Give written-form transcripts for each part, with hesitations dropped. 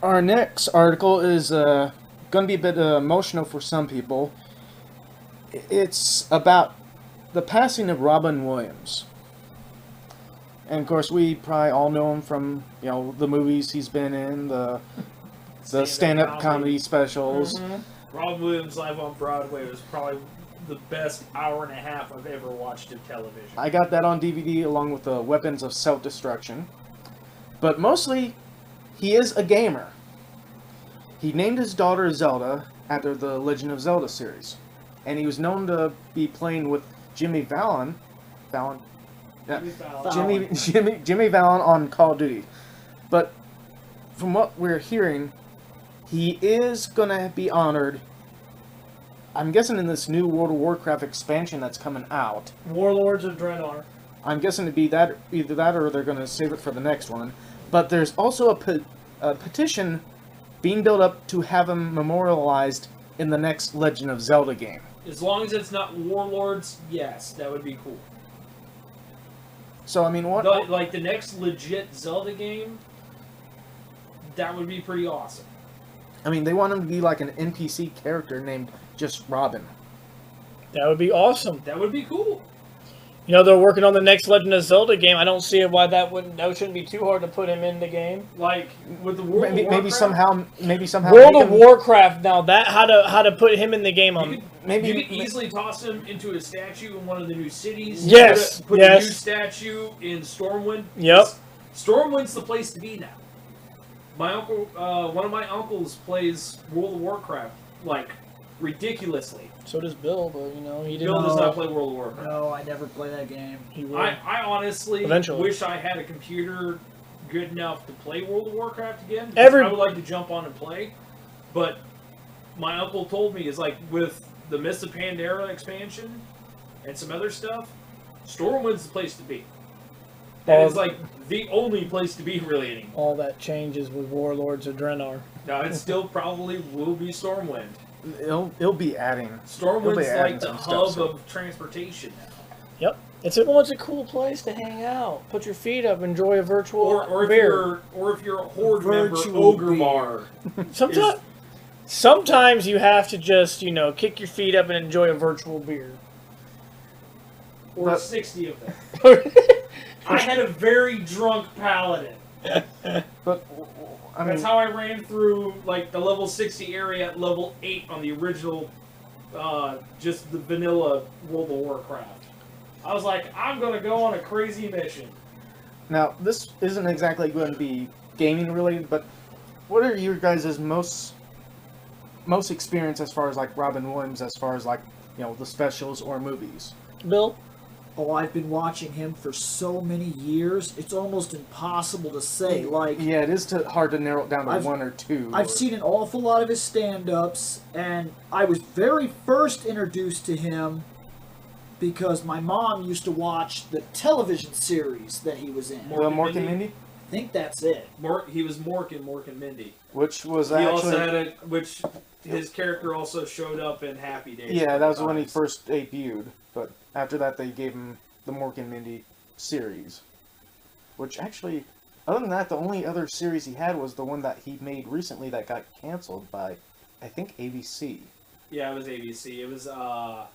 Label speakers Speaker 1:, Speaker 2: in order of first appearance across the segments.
Speaker 1: Our next article is going to be a bit emotional for some people. It's about the passing of Robin Williams. And of course, we probably all know him from the movies he's been in, the stand-up comedy specials.
Speaker 2: Robin Williams live on Broadway was probably the best hour and a half I've ever watched of television.
Speaker 1: I got that on DVD along with the Weapons of Self-Destruction. But mostly, he is a gamer. He named his daughter Zelda after the Legend of Zelda series. And he was known to be playing with Jimmy Fallon. Jimmy Fallon on Call of Duty. But from what we're hearing, he is going to be honored, I'm guessing, in this new World of Warcraft expansion that's coming out.
Speaker 3: Warlords of Draenor.
Speaker 1: I'm guessing it'd be that, either that or they're going to save it for the next one. But there's also a petition being built up to have him memorialized in the next Legend of Zelda game.
Speaker 2: As long as it's not Warlords, yes, that would be cool.
Speaker 1: So, I mean, what...
Speaker 2: Like, the next legit Zelda game, that would be pretty awesome.
Speaker 1: I mean, they want him to be like an NPC character named just Robin.
Speaker 3: That would be awesome.
Speaker 2: That would be cool.
Speaker 3: You know, they're working on the next Legend of Zelda game. I don't see why that shouldn't be too hard to put him in the game.
Speaker 2: Like with the World of Warcraft.
Speaker 1: Maybe somehow.
Speaker 3: World of Warcraft. Now that how to put him in the game on.
Speaker 2: You could easily toss him into a statue in one of the new cities.
Speaker 3: Yes.
Speaker 2: Put a new statue in Stormwind.
Speaker 3: Yep.
Speaker 2: Stormwind's the place to be now. My uncle, one of my uncles plays World of Warcraft like ridiculously.
Speaker 3: So does Bill, but he didn't.
Speaker 2: Bill does not play World of Warcraft.
Speaker 4: No, I never play that game.
Speaker 3: He will.
Speaker 2: I honestly
Speaker 3: Eventually.
Speaker 2: wish I had a computer good enough to play World of Warcraft again.
Speaker 3: I
Speaker 2: would like to jump on and play, but my uncle told me is like with the Mists of Pandaria expansion and some other stuff, Stormwind's the place to be. That is like the only place to be really anymore.
Speaker 3: All that changes with Warlords of Draenor.
Speaker 2: Now it still probably will be Stormwind.
Speaker 1: It'll be adding.
Speaker 2: Stormwind's like the hub of transportation now.
Speaker 3: Yep. It's a cool place to hang out. Put your feet up, enjoy a virtual beer.
Speaker 2: If you're a horde member, Ogre Bar.
Speaker 3: Sometimes you have to just, kick your feet up and enjoy a virtual beer.
Speaker 2: Or 60 of them. I had a very drunk paladin.
Speaker 1: But I mean,
Speaker 2: that's how I ran through like the level 60 area at level 8 on the original, just the vanilla World of Warcraft. I was like, I'm gonna go on a crazy mission.
Speaker 1: Now, this isn't exactly going to be gaming related, but what are your guys' most experience as far as like Robin Williams, as far as like the specials or movies?
Speaker 3: Bill?
Speaker 4: Oh, I've been watching him for so many years. It's almost impossible to say. Like,
Speaker 1: yeah, it is hard to narrow it down to one or two.
Speaker 4: I've seen an awful lot of his stand-ups, and I was very first introduced to him because my mom used to watch the television series that he was in.
Speaker 1: Mork and Mindy?
Speaker 4: I think that's it.
Speaker 2: He was Mork and Mindy.
Speaker 1: Which was
Speaker 2: also had his character also showed up in Happy Days.
Speaker 1: Yeah, that was when he first debuted. But after that, they gave him the Mork and Mindy series. Which actually, other than that, the only other series he had was the one that he made recently that got canceled by, I think, ABC.
Speaker 2: Yeah, it was ABC. It was, oh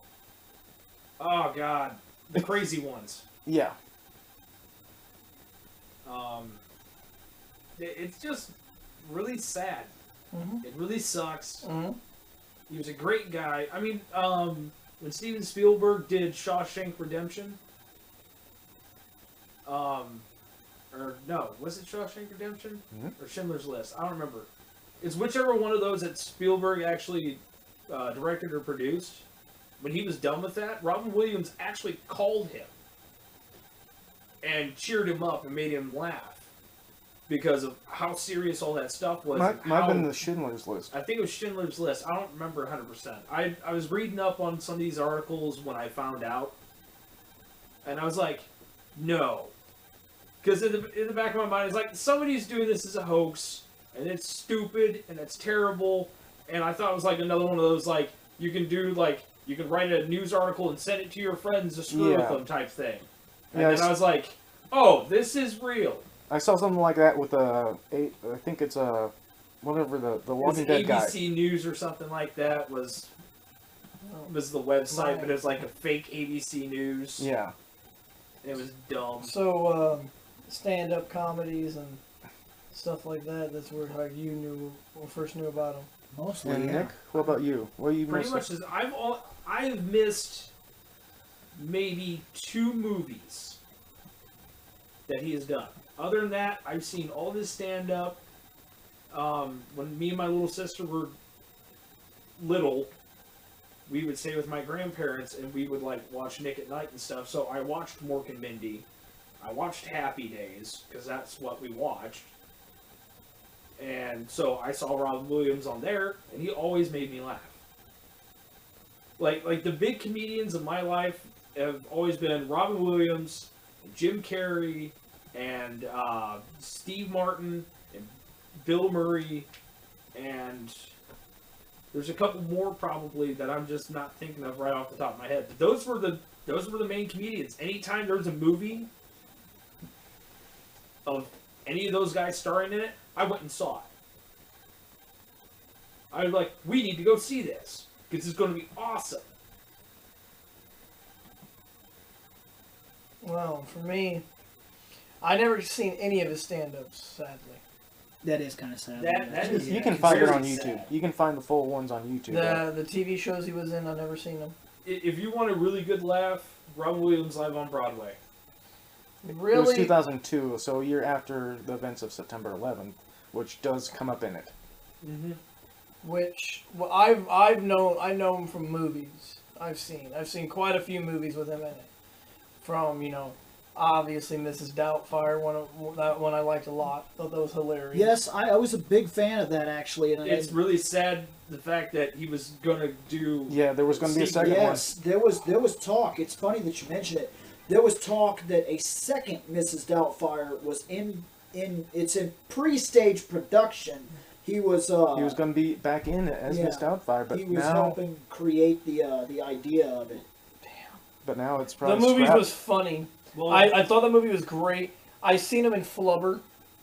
Speaker 2: god, The Crazy Ones.
Speaker 1: Yeah.
Speaker 2: It's just really sad.
Speaker 3: Mm-hmm.
Speaker 2: It really sucks.
Speaker 3: Mm-hmm.
Speaker 2: He was a great guy. I mean, when Steven Spielberg did Shawshank Redemption, or no, was it Shawshank Redemption?
Speaker 1: Mm-hmm.
Speaker 2: Or Schindler's List? I don't remember. It's whichever one of those that Spielberg actually directed or produced. When he was done with that, Robin Williams actually called him and cheered him up and made him laugh because of how serious all that stuff was.
Speaker 1: Might have been the Schindler's List.
Speaker 2: I think it was Schindler's List. I don't remember 100%. I was reading up on some of these articles when I found out, and I was like, no. Because in the back of my mind, it's like, somebody's doing this as a hoax, and it's stupid, and it's terrible, and I thought it was like another one of those, like, you can write a news article and send it to your friends to screw with them type thing. And then I was like, oh, this is real.
Speaker 1: I saw something like that with I think it's whatever the
Speaker 2: It was
Speaker 1: Walking Dead guy.
Speaker 2: ABC News or something like that was the website, but it was like a fake ABC News.
Speaker 1: Yeah.
Speaker 2: It was dumb.
Speaker 3: So, stand-up comedies and stuff like that. That's where how you knew or first knew about them.
Speaker 4: Mostly,
Speaker 1: And
Speaker 4: yeah.
Speaker 1: Nick, what about you? What you
Speaker 2: Pretty
Speaker 1: mostly-
Speaker 2: much, I've missed maybe 2 movies that he has done. Other than that, I've seen all of his stand-up. When me and my little sister were little, we would stay with my grandparents and we would like watch Nick at Night and stuff. So I watched Mork and Mindy. I watched Happy Days because that's what we watched. And so I saw Robin Williams on there, and he always made me laugh. Like the big comedians of my life have always been Robin Williams, and Jim Carrey, and Steve Martin, and Bill Murray, and there's a couple more probably that I'm just not thinking of right off the top of my head. But those were the main comedians. Anytime there was a movie of any of those guys starring in it, I went and saw it. I was like, we need to go see this because it's going to be awesome.
Speaker 3: Well, for me, I never seen any of his stand-ups, sadly.
Speaker 4: That is kind of sad.
Speaker 2: That is-
Speaker 1: You can find it on
Speaker 2: Very
Speaker 1: YouTube.
Speaker 2: sad.
Speaker 1: You can find the full ones on YouTube.
Speaker 3: The TV shows he was in, I've never seen them.
Speaker 2: If you want a really good laugh, Robin Williams live on Broadway.
Speaker 1: It was
Speaker 3: Really?
Speaker 1: 2002, so a year after the events of September 11th, which does come up in it.
Speaker 2: Mm-hmm.
Speaker 3: Which I know him from movies. I've seen quite a few movies with him in it. From obviously Mrs. Doubtfire, that one I liked a lot. Thought that was hilarious.
Speaker 4: Yes, I was a big fan of that actually. And
Speaker 2: It's really sad the fact that he was going to do...
Speaker 1: Yeah, there was going to be a second
Speaker 4: yes, there was talk. It's funny that you mention it. There was talk that a second Mrs. Doubtfire was in pre-stage production. He was
Speaker 1: one. He was going to be back in it as
Speaker 4: yeah,
Speaker 1: Miss Doubtfire, but
Speaker 4: he was
Speaker 1: now,
Speaker 4: helping create the idea of it.
Speaker 1: but now it's
Speaker 3: The
Speaker 1: probably
Speaker 3: movie
Speaker 1: scrapped.
Speaker 3: was funny.
Speaker 2: Well,
Speaker 3: I thought the movie was great. I seen him in Flubber,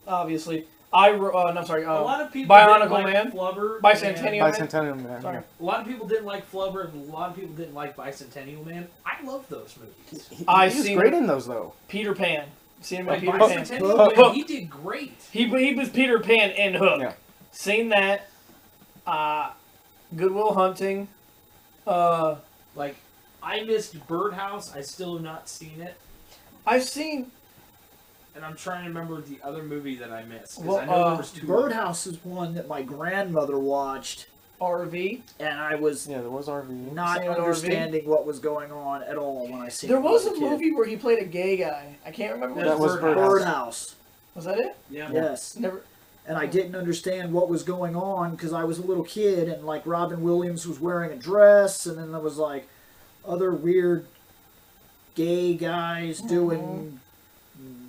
Speaker 3: obviously. I'm sorry.
Speaker 2: a lot of people
Speaker 3: Bionicle
Speaker 2: didn't like
Speaker 3: Man?
Speaker 2: Flubber.
Speaker 3: Bicentennial
Speaker 2: and-
Speaker 1: Bicentennial Man.
Speaker 3: Sorry.
Speaker 1: yeah.
Speaker 2: A lot of people didn't like Flubber, and a lot of people didn't like Bicentennial Man. I love those movies.
Speaker 1: He
Speaker 3: I
Speaker 1: was
Speaker 3: seen-
Speaker 1: great in those, though.
Speaker 3: Peter Pan. Seen him in
Speaker 2: Like
Speaker 3: Peter Pan.
Speaker 2: Bicentennial Man, he did great.
Speaker 3: He was Peter Pan in Hook.
Speaker 1: Yeah.
Speaker 3: Seen that. Good Will Hunting.
Speaker 2: Like, I missed Birdhouse. I still have not seen it.
Speaker 3: I've seen.
Speaker 2: And I'm trying to remember the other movie that I missed. 'Cause
Speaker 3: Well,
Speaker 2: I know there was 2.
Speaker 4: Birdhouse is one that my grandmother watched,
Speaker 3: RV.
Speaker 4: and I was
Speaker 1: Yeah, there was RV.
Speaker 4: not
Speaker 3: Seen RV?
Speaker 4: understanding what was going on at all when I seen
Speaker 3: There
Speaker 4: it when
Speaker 3: was
Speaker 4: I
Speaker 3: a
Speaker 4: kid.
Speaker 3: movie where he played a gay guy. I can't remember. What
Speaker 2: That
Speaker 3: it
Speaker 1: was
Speaker 3: was.
Speaker 1: Birdhouse.
Speaker 4: Birdhouse.
Speaker 3: Was that it?
Speaker 2: Yeah.
Speaker 4: Yes.
Speaker 3: Never.
Speaker 4: And I didn't understand what was going on because I was a little kid, and like Robin Williams was wearing a dress, and then there was like other weird gay guys doing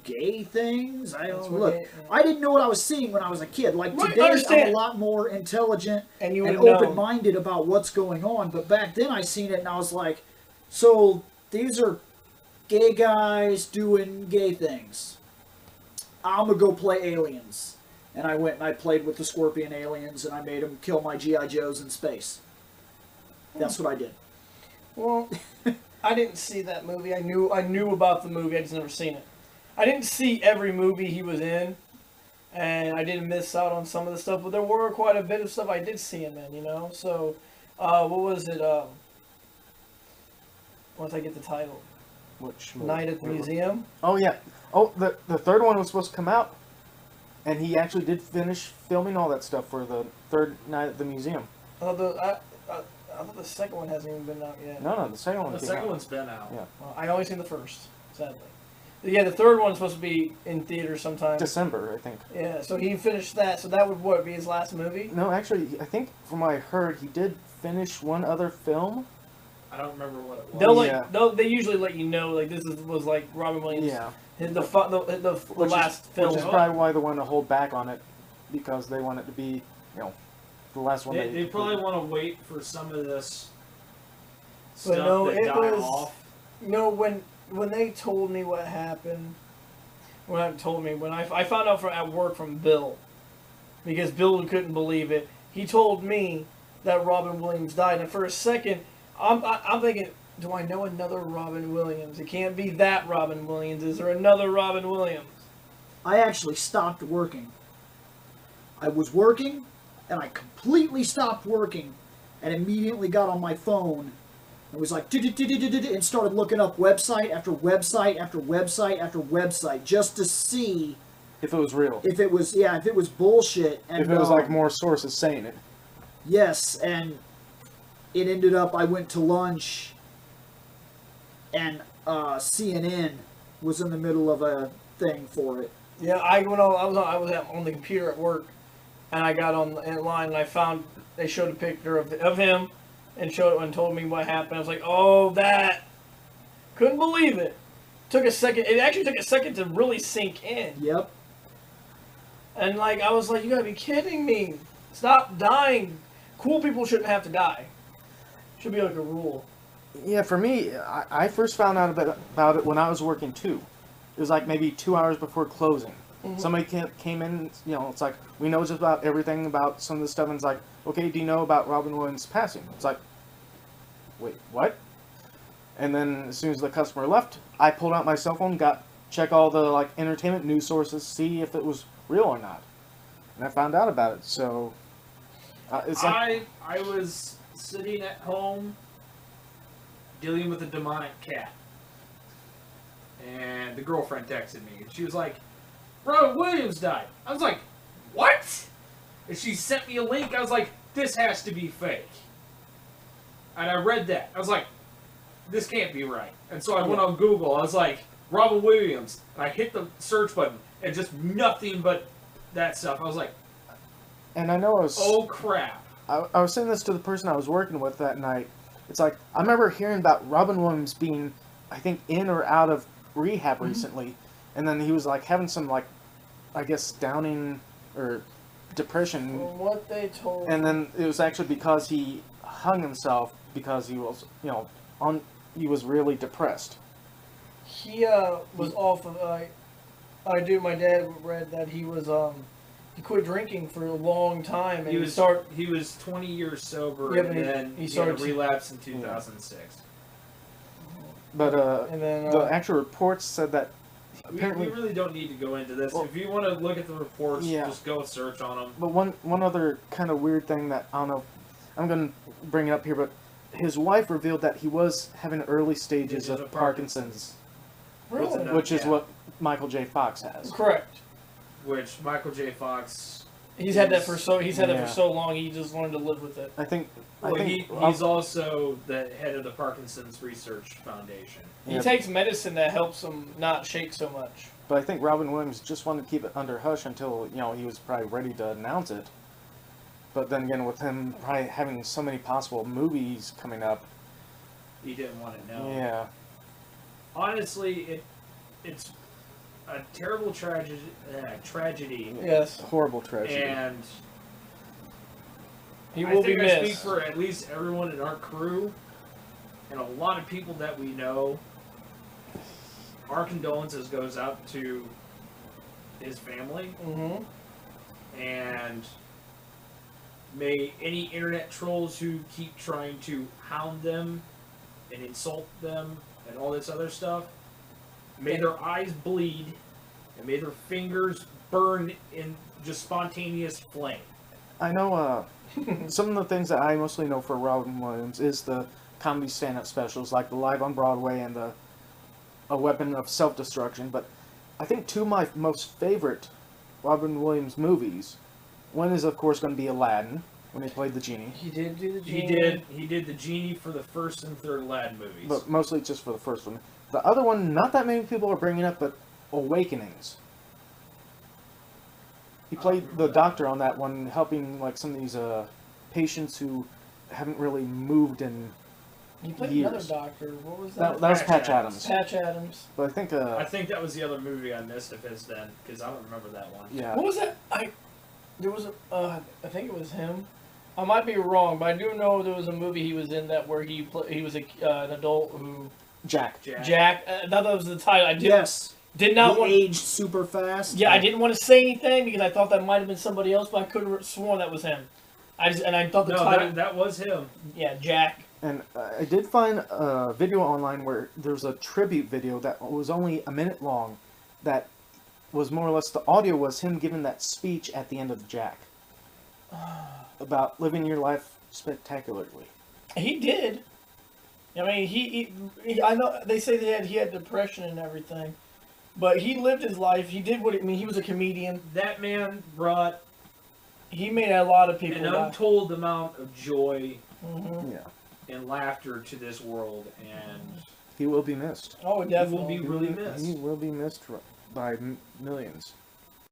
Speaker 4: gay things. I
Speaker 3: That's
Speaker 4: don't
Speaker 3: what
Speaker 4: look.
Speaker 3: gay-
Speaker 4: I didn't know what I was seeing when I was a kid. Like
Speaker 3: Right,
Speaker 4: today, I'm
Speaker 3: understand.
Speaker 4: a lot more intelligent
Speaker 3: And you
Speaker 4: and
Speaker 3: would know.
Speaker 4: open-minded about what's going on. But back then, I seen it, and I was like, so these are gay guys doing gay things. I'm gonna go play aliens. And I went and I played with the Scorpion aliens, and I made them kill my G.I. Joes in space. That's what I did.
Speaker 3: Well, I didn't see that movie. I knew about the movie. I just never seen it. I didn't see every movie he was in, and I didn't miss out on some of the stuff. But there were quite a bit of stuff I did see him in. So what was it? Once I get the title,
Speaker 1: Which movie?
Speaker 3: Night at the Museum.
Speaker 1: Oh, yeah. Oh, the third one was supposed to come out, and he actually did finish filming all that stuff for the third night at the museum.
Speaker 3: I thought the second one hasn't even been out yet.
Speaker 1: No, the second one
Speaker 2: The
Speaker 1: came
Speaker 2: second
Speaker 1: out.
Speaker 2: one's been out.
Speaker 1: Yeah.
Speaker 3: Well, I only seen the first, sadly. Yeah, the third one's supposed to be in theaters sometime.
Speaker 1: December, I think.
Speaker 3: Yeah, so he finished that. So that would be his last movie?
Speaker 1: No, actually, I think from what I heard, he did finish one other film.
Speaker 2: I don't remember what it was.
Speaker 1: Yeah.
Speaker 3: They usually let you know like was like Robin Williams.
Speaker 1: Yeah.
Speaker 3: The last film.
Speaker 1: Which is probably why they want to hold back on it, because they want it to be, the last one.
Speaker 2: They probably want to wait for some of this
Speaker 3: But
Speaker 2: stuff
Speaker 3: no,
Speaker 2: to
Speaker 3: it
Speaker 2: die
Speaker 3: was-
Speaker 2: off.
Speaker 3: When they told me what happened, when I found out at work from Bill, because Bill couldn't believe it. He told me that Robin Williams died, and for a second, I'm thinking, do I know another Robin Williams? It can't be that Robin Williams. Is there another Robin Williams?
Speaker 4: I actually stopped working. I was working, and I completely stopped working, and immediately got on my phone, and was like, and started looking up website after website after website after website, just to see
Speaker 1: If it was real.
Speaker 4: if it was bullshit. And,
Speaker 1: If it was like more sources saying it.
Speaker 4: Yes, and it ended up, I went to lunch, and CNN was in the middle of a thing for it.
Speaker 3: Yeah, I was on the computer at work, and I got in line, and I found they showed a picture of him, and told me what happened. I was like, oh, that. Couldn't believe it. Took a second. It actually took a second to really sink in.
Speaker 4: Yep.
Speaker 3: And like I was like, you gotta be kidding me! Stop dying. Cool people shouldn't have to die. Should be like a rule.
Speaker 1: Yeah, for me, I first found out about it when I was working too. It was like maybe 2 hours before closing.
Speaker 3: Mm-hmm.
Speaker 1: Somebody came in, you know, it's like, we know just about everything about some of the stuff, and it's like, okay, do you know about Robin Williams' passing? It's like, wait, what? And then as soon as the customer left, I pulled out my cell phone, check all the like entertainment news sources, see if it was real or not. And I found out about it, so it's like...
Speaker 2: I was sitting at home dealing with a demonic cat. And the girlfriend texted me, and she was like, Robin Williams died. I was like, what? And she sent me a link. I was like, this has to be fake. And I read that. I was like, this can't be right. And so I went on Google. I was like, Robin Williams. And I hit the search button, and just nothing but that stuff. I was like,
Speaker 1: and I know I was...
Speaker 2: oh, crap.
Speaker 1: I was saying this to the person I was working with that night. It's like, I remember hearing about Robin Williams being, I think, in or out of rehab recently. And then he was like having some, like, I guess, downing or depression.
Speaker 3: From what they told
Speaker 1: And then it was actually because he hung himself because he was, you know, he was really depressed.
Speaker 3: He was off of. My dad read that he was he quit drinking for a long time, and
Speaker 2: He was 20 years sober,
Speaker 3: Yeah,
Speaker 2: and
Speaker 3: but
Speaker 2: then
Speaker 3: he
Speaker 2: he
Speaker 3: started
Speaker 2: had a relapse in 2006.
Speaker 1: But
Speaker 3: and then,
Speaker 1: the actual reports said that apparently...
Speaker 2: We really don't need to go into this.
Speaker 1: Well,
Speaker 2: if you want to look at the reports,
Speaker 1: yeah.
Speaker 2: just go search on them.
Speaker 1: But one other kind of weird thing that, I don't know, I'm going to bring it up here, but his wife revealed that he was having early stages of Parkinson's.
Speaker 3: really,
Speaker 1: Which is
Speaker 2: Yeah.
Speaker 1: what Michael J. Fox has.
Speaker 3: correct.
Speaker 2: Which Michael J. Fox...
Speaker 3: He's had that for so
Speaker 1: Yeah.
Speaker 3: long. He just learned to live with it.
Speaker 1: I think
Speaker 2: he's also the head of the Parkinson's Research Foundation.
Speaker 3: He
Speaker 1: Yeah.
Speaker 3: takes medicine that helps him not shake so much.
Speaker 1: But I think Robin Williams just wanted to keep it under hush until, you know, he was probably ready to announce it. But then again, with him probably having so many possible movies coming up,
Speaker 2: He didn't want to know.
Speaker 1: yeah.
Speaker 2: Honestly, it's a terrible tragedy.
Speaker 3: Yes,
Speaker 1: Horrible tragedy.
Speaker 2: And
Speaker 3: he
Speaker 2: I
Speaker 3: will be
Speaker 2: think I speak
Speaker 3: missed.
Speaker 2: for at least everyone in our crew and a lot of people that we know. Our condolences goes out to his family,
Speaker 3: Mm-hmm.
Speaker 2: and may any internet trolls who keep trying to hound them and insult them and all this other stuff, may their eyes bleed and may their fingers burn in just spontaneous flame.
Speaker 1: I know some of the things that I mostly know for Robin Williams is the comedy stand-up specials, like the Live on Broadway and the A Weapon of Self-Destruction. But I think two of my most favorite Robin Williams movies, one is of course going to be Aladdin, when he played the genie.
Speaker 3: He did do the genie.
Speaker 2: He did the genie for the first and third Aladdin movies.
Speaker 1: But mostly just for the first one. The other one, not that many people are bringing up, but Awakenings. He played the doctor on that one, helping like some of these patients who haven't really moved in
Speaker 3: He played
Speaker 1: years.
Speaker 3: another doctor. What was
Speaker 1: That
Speaker 3: that?
Speaker 1: was
Speaker 2: Patch
Speaker 1: Patch
Speaker 2: Adams.
Speaker 1: Adams.
Speaker 3: Patch Adams.
Speaker 1: But I think,
Speaker 2: I think that was the other movie I missed of his then, because I don't remember that one.
Speaker 1: yeah.
Speaker 3: What was that? There was I think it was him. I might be wrong, but I do know there was a movie he was in that where he was an adult who
Speaker 1: Jack.
Speaker 3: Jack. I thought that was the title. I did.
Speaker 4: Yes.
Speaker 3: Did not
Speaker 4: He
Speaker 3: want.
Speaker 4: aged super fast.
Speaker 3: Yeah, I didn't want to say anything because I thought that might have been somebody else, but I could have sworn that was him. I thought the
Speaker 2: No,
Speaker 3: title.
Speaker 2: that was him.
Speaker 3: Yeah, Jack.
Speaker 1: And I did find a video online where there's a tribute video that was only a minute long that was more or less, the audio was him giving that speech at the end of Jack about living your life spectacularly.
Speaker 3: He did. I mean, he I know they say that he had depression and everything, but he lived his life. He did what I mean. He was a comedian.
Speaker 2: That man brought
Speaker 3: He made a lot of people
Speaker 2: an
Speaker 3: laugh.
Speaker 2: untold amount of joy
Speaker 3: Mm-hmm.
Speaker 1: Yeah.
Speaker 2: and laughter to this world, and
Speaker 1: He will be missed.
Speaker 3: Oh,
Speaker 2: he
Speaker 3: definitely.
Speaker 2: will be really missed.
Speaker 1: He will be missed by millions.